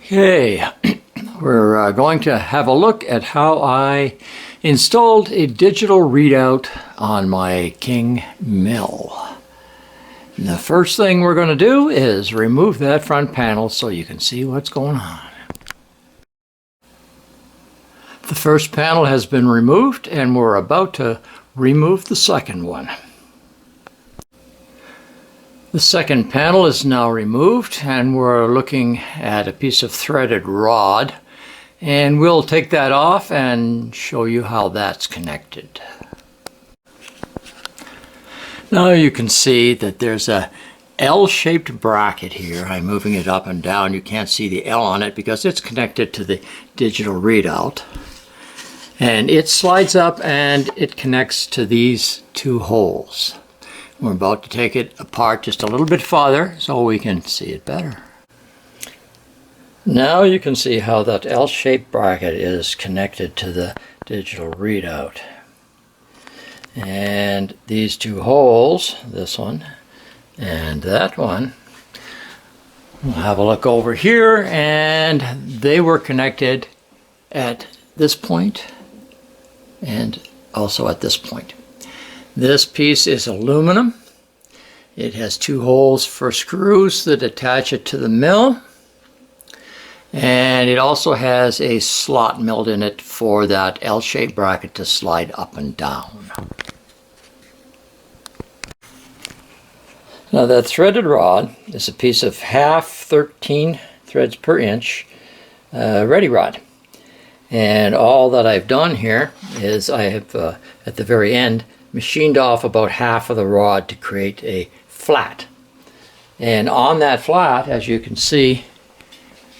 Okay, we're going to have a look at how I installed a digital readout on my King mill. And the first thing we're going to do is remove that front panel so you can see what's going on. The first panel has been removed and we're about to remove the second one. The second panel is now removed and we're looking at a piece of threaded rod, and we'll take that off and show you how that's connected. Now you can see that there's a L-shaped bracket here. I'm moving it up and down. You can't see the L on it because it's connected to the digital readout. And it slides up and it connects to these two holes. We're about to take it apart just a little bit farther so we can see it better. Now you can see how that L-shaped bracket is connected to the digital readout. And these two holes, this one and that one, we'll have a look over here, and they were connected at this point and also at this point. This piece is aluminum. It has two holes for screws that attach it to the mill. And it also has a slot milled in it for that L-shaped bracket to slide up and down. Now that threaded rod is a piece of half 13 threads per inch ready rod. And all that I've done here is I have, at the very end, machined off about half of the rod to create a flat. And on that flat, as you can see,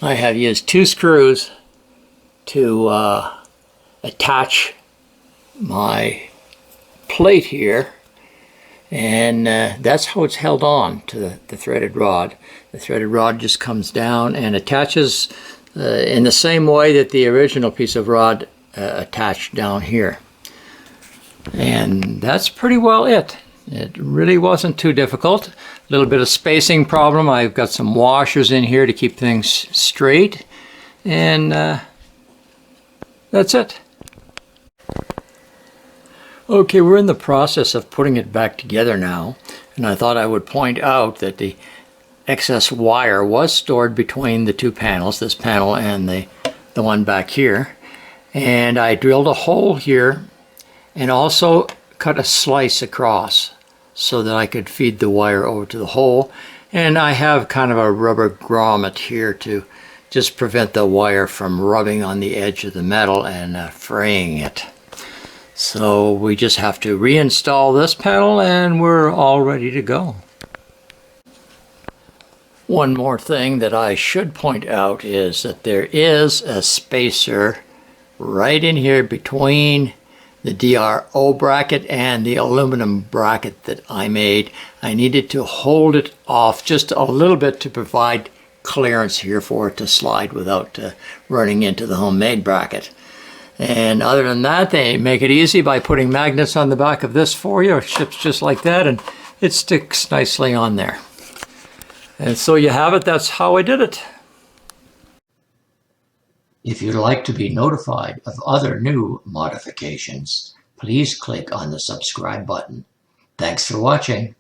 I have used two screws to attach my plate here, and that's how it's held on to the threaded rod. The threaded rod just comes down and attaches in the same way that the original piece of rod attached down here. And that's pretty well it. It really wasn't too difficult. A little bit of spacing problem. I've got some washers in here to keep things straight. And that's it. Okay, we're in the process of putting it back together now. And I thought I would point out that the excess wire was stored between the two panels, this panel and the one back here. And I drilled a hole here and also cut a slice across so that I could feed the wire over to the hole. And I have kind of a rubber grommet here to just prevent the wire from rubbing on the edge of the metal and fraying it. So we just have to reinstall this panel and we're all ready to go. One more thing that I should point out is that there is a spacer right in here between the DRO bracket and the aluminum bracket that I made. I needed to hold it off just a little bit to provide clearance here for it to slide without running into the homemade bracket. And other than that, they make it easy by putting magnets on the back of this for you. It ships just like that and it sticks nicely on there. And so you have it. That's how I did it. If you'd like to be notified of other new modifications, please click on the subscribe button. Thanks for watching.